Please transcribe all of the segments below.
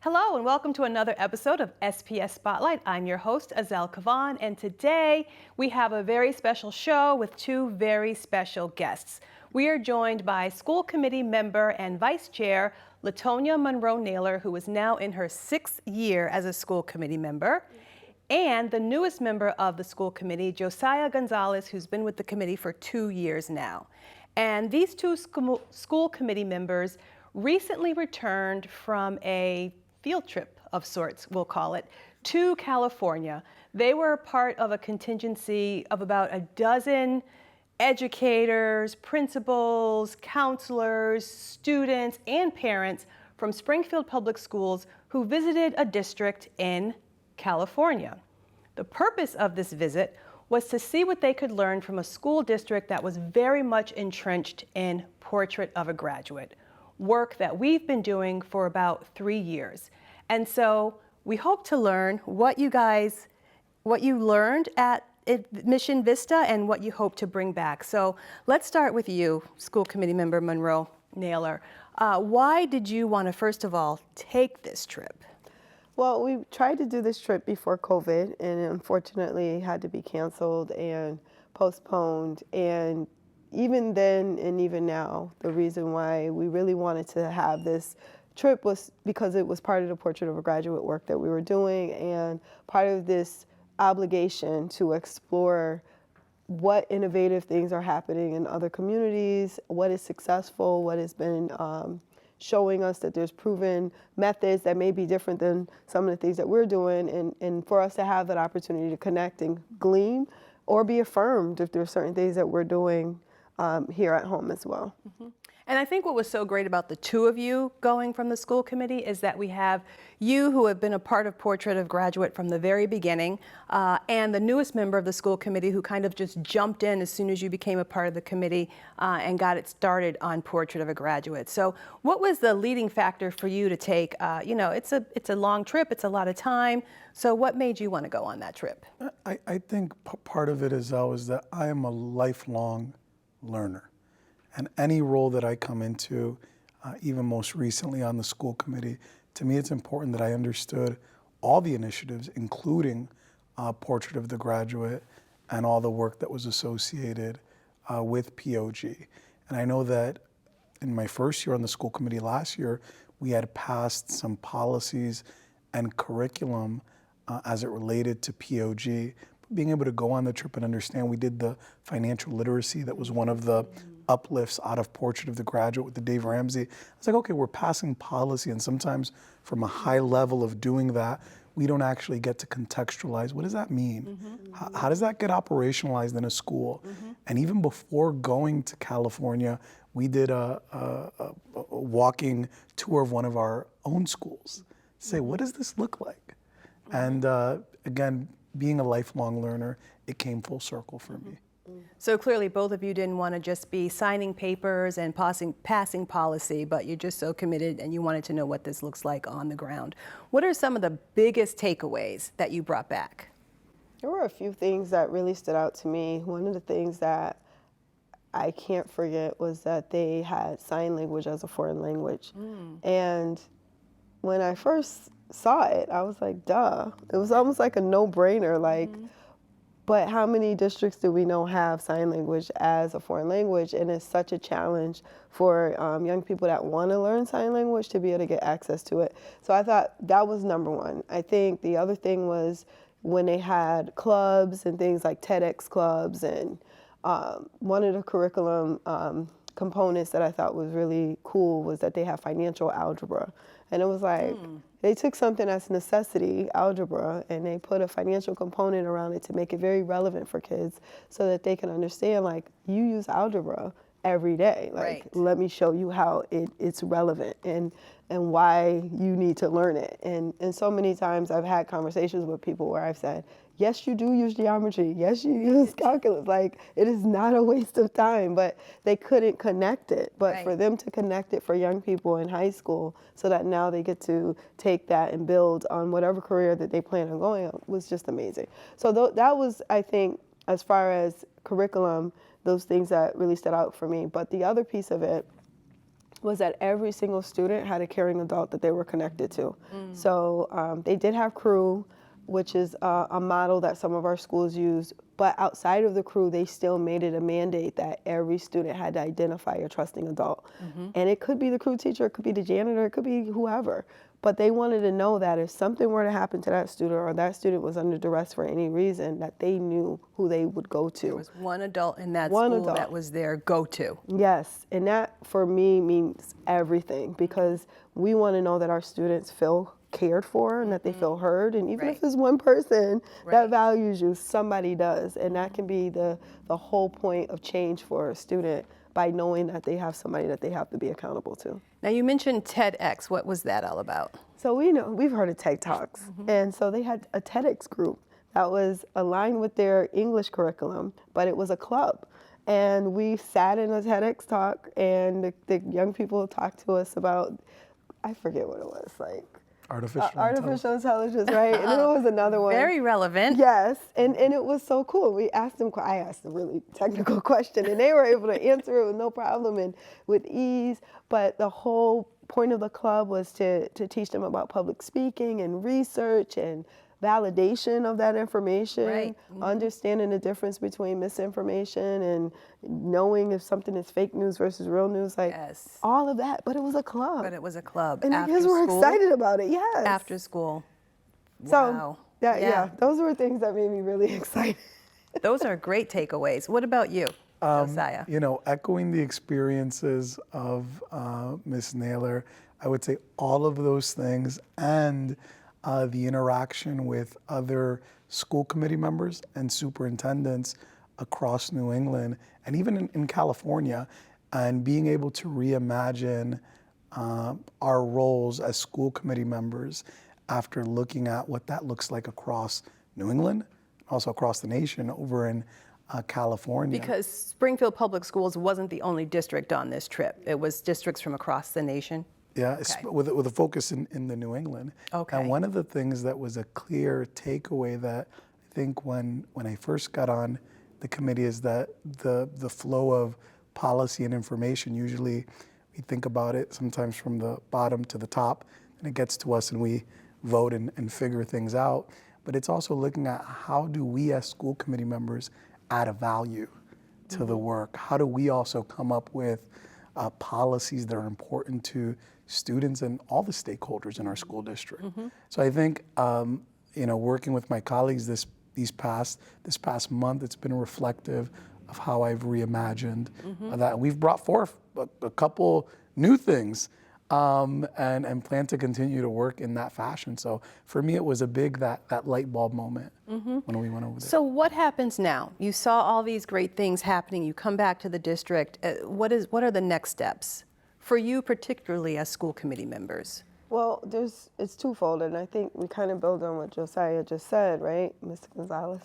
Hello and welcome to another episode of SPS Spotlight. I'm your host, Azell Cavaan, and today we have a very special show with two very special guests. We are joined by school committee member and vice chair LaTonia Monroe Naylor, who is now in her 6th year as a school committee member, and the newest member of the school committee, Joesiah Gonzalez, who's been with the committee for 2 years now. And these two school committee members recently returned from a field trip of sorts, we'll call it, to California. They were part of a contingency of about a dozen educators, principals, counselors, students, and parents from Springfield Public Schools who visited a district in California. The purpose of this visit was to see what they could learn from a school district that was very much entrenched in Portrait of a Graduate, work that we've been doing for about 3 years. And so we hope to learn what you learned at Mission Vista and what you hope to bring back. So let's start with you, school committee member Monroe Naylor. Why did you want to, first of all, take this trip? Well, we tried to do this trip before COVID, and unfortunately had to be canceled and postponed. And even then and even now, the reason why we really wanted to have this trip was because it was part of the Portrait of a Graduate work that we were doing, and part of this obligation to explore what innovative things are happening in other communities, what is successful, what has been showing us that there's proven methods that may be different than some of the things that we're doing, and for us to have that opportunity to connect and glean or be affirmed if there's certain things that we're doing here at home as well. Mm-hmm. And I think what was so great about the two of you going from the school committee is that we have you who have been a part of Portrait of Graduate from the very beginning, and the newest member of the school committee who kind of just jumped in as soon as you became a part of the committee and got it started on Portrait of a Graduate. So what was the leading factor for you to take, it's a long trip, it's a lot of time, so what made you want to go on that trip? I think part of it is that I am a lifelong learner. And any role that I come into, even most recently on the school committee, to me it's important that I understood all the initiatives, including Portrait of the Graduate and all the work that was associated with POG. And I know that in my first year on the school committee last year, we had passed some policies and curriculum as it related to POG. Being able to go on the trip and understand, we did the financial literacy, that was one of the uplifts out of Portrait of the Graduate with the Dave Ramsey. I was like, okay, we're passing policy, and sometimes from a high level of doing that, we don't actually get to contextualize, what does that mean? Mm-hmm. How does that get operationalized in a school? Mm-hmm. And even before going to California, we did a walking tour of one of our own schools. Say, what does this look like? And again, being a lifelong learner, it came full circle for me. So clearly both of you didn't want to just be signing papers and passing policy, but you're just so committed and you wanted to know what this looks like on the ground. What are some of the biggest takeaways that you brought back? There were a few things that really stood out to me. One of the things that I can't forget was that they had sign language as a foreign language. And when I first saw it, I was like, duh. It was almost like a no-brainer, but how many districts do we know have sign language as a foreign language? And it's such a challenge for young people that want to learn sign language to be able to get access to it. So I thought that was number one. I think the other thing was when they had clubs and things like TEDx clubs, and one of the curriculum components that I thought was really cool was that they have financial algebra. And it was like, they took something that's necessity, algebra, and they put a financial component around it to make it very relevant for kids so that they can understand, like, you use algebra every day. Like, let me show you how it's relevant and why you need to learn it. And so many times I've had conversations with people where I've said, yes, you do use geometry. Yes, you use calculus. Like, it is not a waste of time, but they couldn't connect it. But for them to connect it for young people in high school so that now they get to take that and build on whatever career that they plan on going on was just amazing. So that was, I think, as far as curriculum, those things that really stood out for me. But the other piece of it was that every single student had a caring adult that they were connected to. So they did have crew, which is a model that some of our schools use, but outside of the crew, they still made it a mandate that every student had to identify a trusting adult. And it could be the crew teacher, it could be the janitor, it could be whoever. But they wanted to know that if something were to happen to that student or that student was under duress for any reason, that they knew who they would go to. There was one adult in that school that was their go-to. Yes, and that for me means everything, because we want to know that our students feel cared for and that they feel heard, and even if it's one person that values you, somebody does, and that can be the whole point of change for a student, by knowing that they have somebody that they have to be accountable to. Now you mentioned TEDx. What was that all about? So we've heard of TED Talks, and so they had a TEDx group that was aligned with their English curriculum, but it was a club. And we sat in a TEDx talk, and the young people talked to us about, I forget what it was, like artificial intelligence, right? And then there was another one. Very relevant. Yes, and it was so cool. I asked a really technical question, and they were able to answer it with no problem and with ease. But the whole point of the club was to teach them about public speaking and research and validation of that information, understanding the difference between misinformation and knowing if something is fake news versus real news, like all of that. But it was a club. But it was a club. And the kids were excited about it, yes. After school. Wow. So, those were things that made me really excited. Those are great takeaways. What about you, Joesiah? You know, echoing the experiences of Miss Naylor, I would say all of those things, and the interaction with other school committee members and superintendents across New England and even in California, and being able to reimagine our roles as school committee members after looking at what that looks like across New England, also across the nation over in California. Because Springfield Public Schools wasn't the only district on this trip. It was districts from across the nation. Yeah, with a focus in the New England. Okay. And one of the things that was a clear takeaway that I think when I first got on the committee is that the flow of policy and information, usually we think about it sometimes from the bottom to the top, and it gets to us and we vote and figure things out. But it's also looking at how do we as school committee members add a value to the work? How do we also come up with policies that are important to students and all the stakeholders in our school district? So I think, you know, working with my colleagues this past month, it's been reflective of how I've reimagined that. We've brought forth a couple new things and plan to continue to work in that fashion. So for me, it was a big that light bulb moment when we went over there. So what happens now? You saw all these great things happening. You come back to the district. What are the next steps for you, particularly as school committee members? Well, it's twofold, and I think we kind of build on what Joesiah just said, right, Mr. Gonzalez?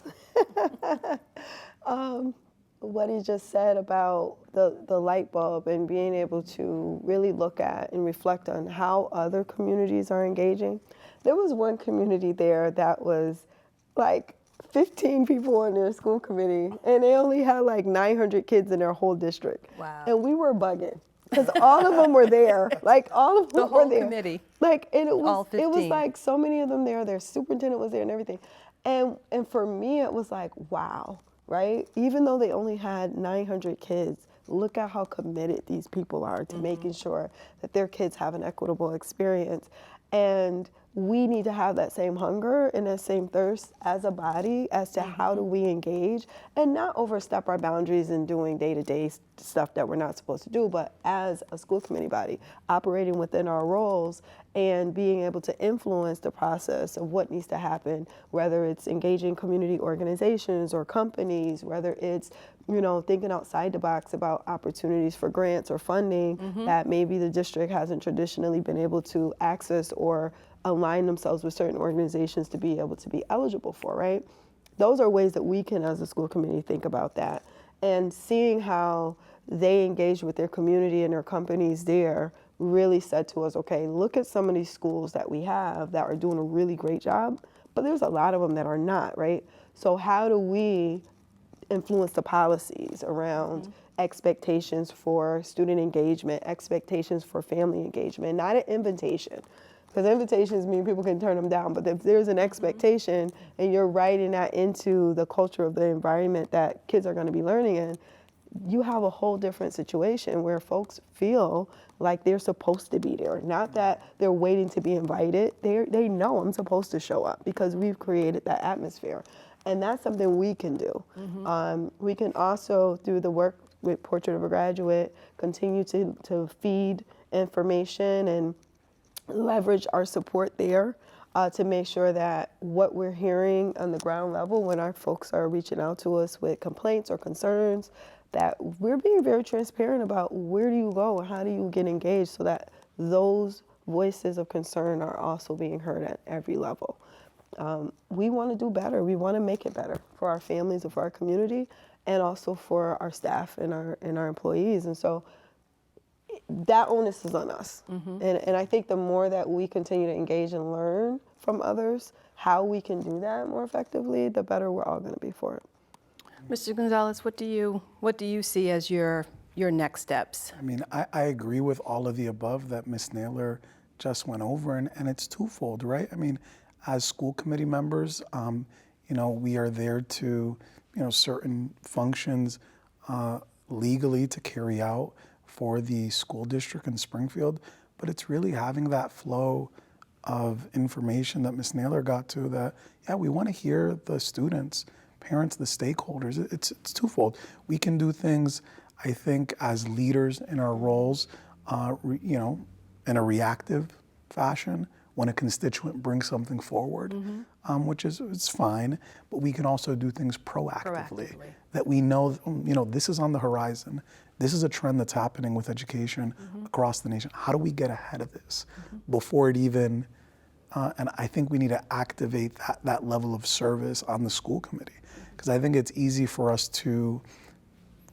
What he just said about the light bulb and being able to really look at and reflect on how other communities are engaging. There was one community there that was like 15 people on their school committee, and they only had like 900 kids in their whole district. Wow. And we were bugging, because all of them were there. Like all of them The whole were there. Committee. Like, and it All was 15. like so many of them there. Their superintendent was there and everything. And for me, it was like, wow, right? Even though they only had 900 kids, look at how committed these people are to making sure that their kids have an equitable experience. And we need to have that same hunger and that same thirst as a body as to how do we engage and not overstep our boundaries in doing day-to-day stuff that we're not supposed to do, but as a school committee body, operating within our roles and being able to influence the process of what needs to happen, whether it's engaging community organizations or companies, whether it's, you know, thinking outside the box about opportunities for grants or funding that maybe the district hasn't traditionally been able to access or align themselves with certain organizations to be able to be eligible for, right? Those are ways that we can, as a school committee, think about that. And seeing how they engage with their community and their companies there really said to us, okay, look at some of these schools that we have that are doing a really great job, but there's a lot of them that are not, right? So how do we influence the policies around expectations for student engagement, expectations for family engagement, not an invitation. Because invitations mean people can turn them down, but if there's an expectation and you're writing that into the culture of the environment that kids are going to be learning in, you have a whole different situation where folks feel like they're supposed to be there. Not that they're waiting to be invited. They know I'm supposed to show up because we've created that atmosphere. And that's something we can do. We can also, through the work with Portrait of a Graduate, continue to feed information and leverage our support there to make sure that what we're hearing on the ground level when our folks are reaching out to us with complaints or concerns, that we're being very transparent about where do you go and how do you get engaged so that those voices of concern are also being heard at every level. We want to do better. We want to make it better for our families and for our community and also for our staff and our employees. And so that onus is on us. And I think the more that we continue to engage and learn from others how we can do that more effectively, the better we're all going to be for it. Mr. Gonzalez, what do you see as your next steps? I mean, I agree with all of the above that Ms. Naylor just went over, and it's twofold, right? I mean, as school committee members, we are there to, certain functions legally to carry out for the school district in Springfield, but it's really having that flow of information that Ms. Naylor got to that, we want to hear the students, parents, the stakeholders. It's twofold. We can do things, I think, as leaders in our roles, in a reactive fashion when a constituent brings something forward, which is it's fine. But we can also do things proactively. That we know, this is on the horizon. This is a trend that's happening with education across the nation. How do we get ahead of this before it even? And I think we need to activate that level of service on the school committee, because I think it's easy for us to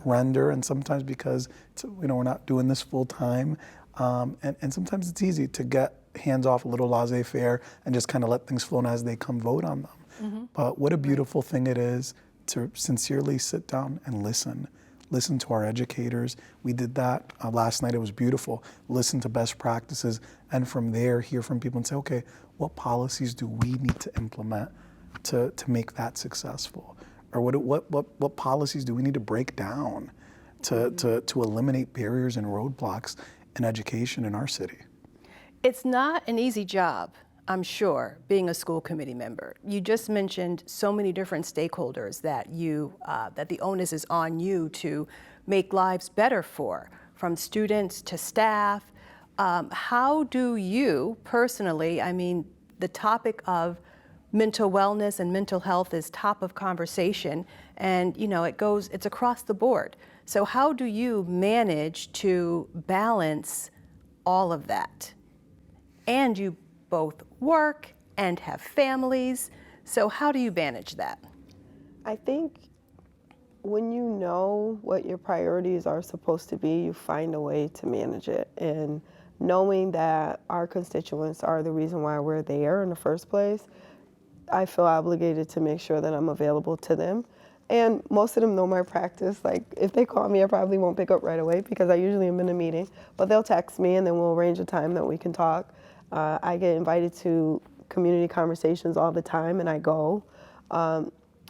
render, and sometimes because we're not doing this full time, and sometimes it's easy to get hands off a little laissez-faire and just kind of let things flow, and as they come, vote on them. But what a beautiful thing it is to sincerely sit down and listen to our educators. We did that last night. It was beautiful. Listen to best practices, and from there hear from people and say, okay, what policies do we need to implement to make that successful? Or what policies do we need to break down to eliminate barriers and roadblocks in education in our city? It's not an easy job, I'm sure, being a school committee member. You just mentioned so many different stakeholders that that the onus is on you to make lives better for, from students to staff. How do you personally, the topic of mental wellness and mental health is top of conversation, and it's across the board. So how do you manage to balance all of that? And you both work and have families, so how do you manage that? I think when you know what your priorities are supposed to be, you find a way to manage it. And knowing that our constituents are the reason why we're there in the first place, I feel obligated to make sure that I'm available to them. And most of them know my practice. Like, if they call me, I probably won't pick up right away because I usually am in a meeting. But they'll text me, and then we'll arrange a time that we can talk. I get invited to community conversations all the time, and I go.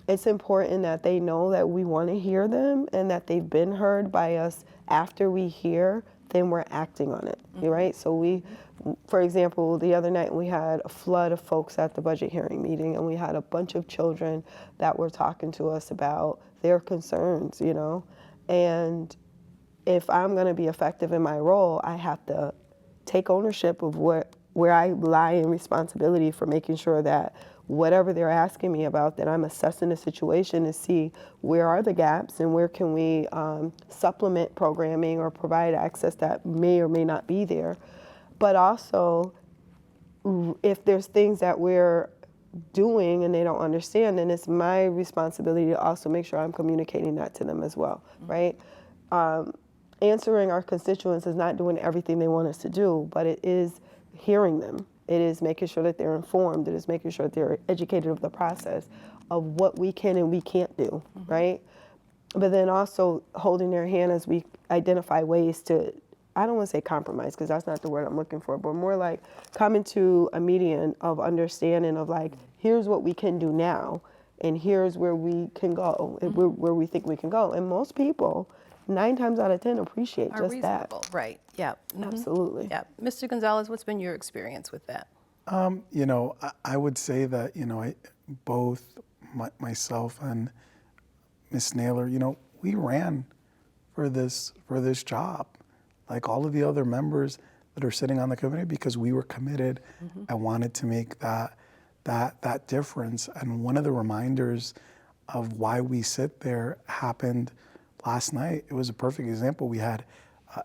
It's important that they know that we want to hear them and that they've been heard by us. After we hear, then we're acting on it, right? So for example, the other night we had a flood of folks at the budget hearing meeting, and we had a bunch of children that were talking to us about their concerns, And if I'm going to be effective in my role, I have to take ownership of where I lie in responsibility for making sure that whatever they're asking me about, that I'm assessing the situation to see where are the gaps and where can we supplement programming or provide access that may or may not be there. But also, if there's things that we're doing and they don't understand, then it's my responsibility to also make sure I'm communicating that to them as well, right? Answering our constituents is not doing everything they want us to do, but it is hearing them. It is making sure that they're informed. It is making sure that they're educated of the process of what we can and we can't do, right? but then also holding their hand as we identify ways to, I don't want to say compromise because that's not the word I'm looking for, but more like coming to a median of understanding of like, here's what we can do now and here's where we can go, and where we think we can go. And most people, 9 times out of 10, appreciate Are just reasonable, that. right? Yeah. Absolutely. Yeah. Mr. Gonzalez, what's been your experience with that? You know, I would say that, you know, both myself and Miss Naylor, you know, we ran for this job, like all of the other members that are sitting on the committee, because we were committed and wanted to make that difference. And one of the reminders of why we sit there happened last night. It was a perfect example. We had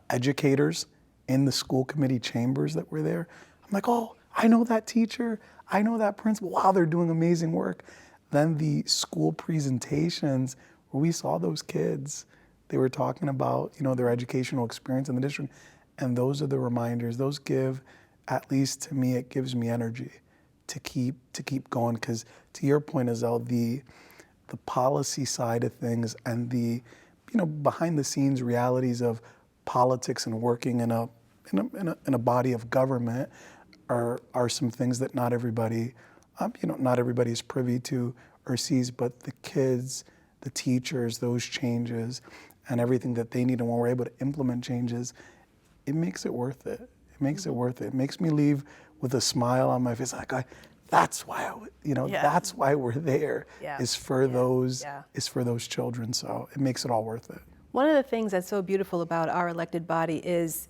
educators in the school committee chambers that were there. I'm like, oh, I know that teacher. I know that principal. Wow, they're doing amazing work. Then the school presentations where we saw those kids, they were talking about, you know, their educational experience in the district. And those are the reminders. Those give, at least to me, it gives me energy to keep going. Because to your point, Azell, the policy side of things and the, you know, behind the scenes realities of politics and working in a body of government are some things that not everybody, you know, not everybody is privy to or sees. But the kids, the teachers, those changes, and everything that they need, and when we're able to implement changes, it makes it worth it. It makes it worth it. It makes me leave with a smile on my face, like, that's why, you know, that's why we're there. Is for those children. So it makes it all worth it. One of the things that's so beautiful about our elected body is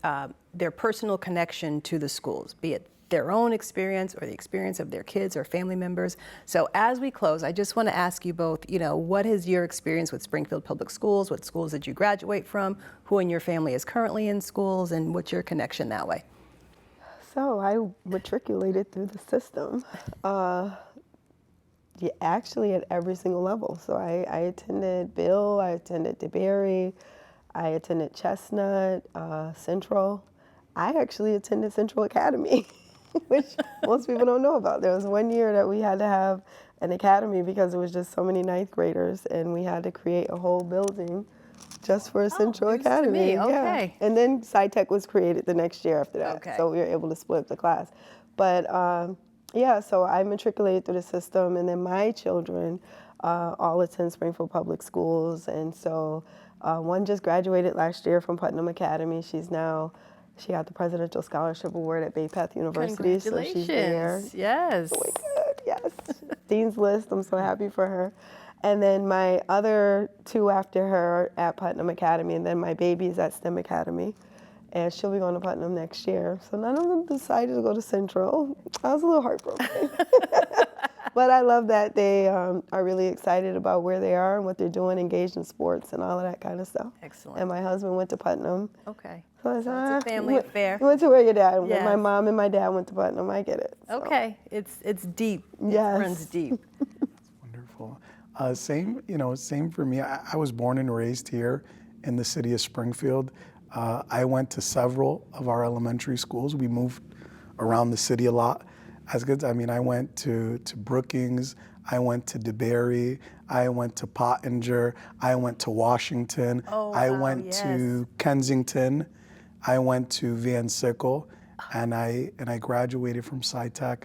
their personal connection to the schools, be it their own experience or the experience of their kids or family members. So as we close, I just want to ask you both, you know, what is your experience with Springfield Public Schools? What schools did you graduate from? Who in your family is currently in schools? And what's your connection that way? So I matriculated through the system. Actually at every single level. So I attended Bill, I attended DeBerry, I attended Chestnut, Central. I actually attended Central Academy, which most people don't know about. There was one year that we had to have an academy because there was just so many 9th graders, and we had to create a whole building just for a Central Academy. To me. Okay. Yeah. And then SciTech was created the next year after that. Okay. So we were able to split up the class. But yeah, so I matriculated through the system, and then my children all attend Springfield Public Schools. And so one just graduated last year from Putnam Academy. She got the Presidential Scholarship Award at Bay Path University. Congratulations. So she's there. Yes. Doing good, yes. Dean's List, I'm so happy for her. And then my other 2 after her are at Putnam Academy, and then my baby's at STEM Academy. And she'll be going to Putnam next year. So none of them decided to go to Central. I was a little heartbroken. But I love that they are really excited about where they are and what they're doing, engaged in sports and all of that kind of stuff. Excellent. And my husband went to Putnam. Okay. So I said, it's a family affair. You went to where your dad went. Yes. My mom and my dad went to Putnam. I get it. So. Okay. It's deep. Yes. It runs deep. Wonderful. Same for me. I was born and raised here in the city of Springfield. I went to several of our elementary schools. We moved around the city a lot. As good, I mean, I went to Brookings, I went to DeBerry, I went to Pottinger, I went to Washington, I went to Kensington, I went to Van Sickle, and I graduated from SciTech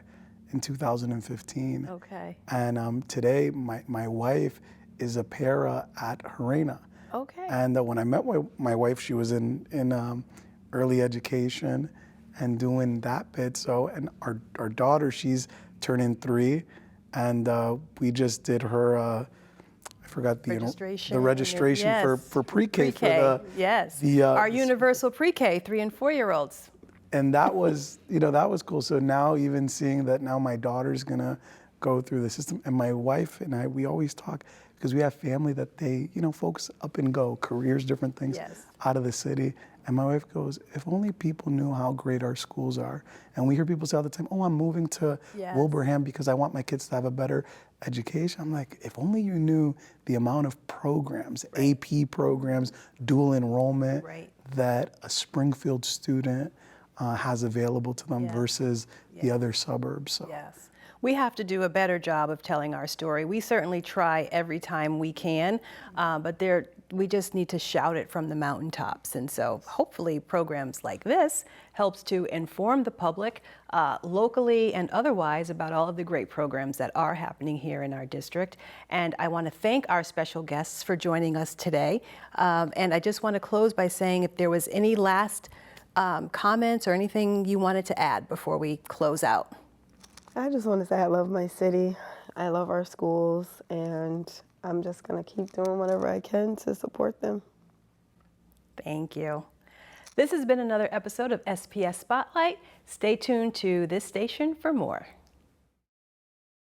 in 2015. Okay. And today, my wife is a para at Harena. Okay. And when I met my wife, she was in early education and doing that bit. So, and our daughter, she's turning 3, and we just did her. I forgot the registration for pre-K. Yes. Our universal pre-K 3 and 4-year-olds. And that was, that was cool. So now even seeing that now my daughter's gonna go through the system, and my wife and I, we always talk because we have family that they, folks up and go, careers, different things out of the city. And my wife goes, if only people knew how great our schools are. And we hear people say all the time, oh, I'm moving to Wilbraham because I want my kids to have a better education. I'm like, if only you knew the amount of programs, AP programs, dual enrollment that a Springfield student has available to them versus the other suburbs. So. Yes. We have to do a better job of telling our story. We certainly try every time we can, but we just need to shout it from the mountaintops. And so hopefully programs like this helps to inform the public locally and otherwise about all of the great programs that are happening here in our district. And I want to thank our special guests for joining us today. And I just want to close by saying if there was any last comments or anything you wanted to add before we close out. I just want to say I love my city. I love our schools, and I'm just going to keep doing whatever I can to support them. Thank you. This has been another episode of SPS Spotlight. Stay tuned to this station for more.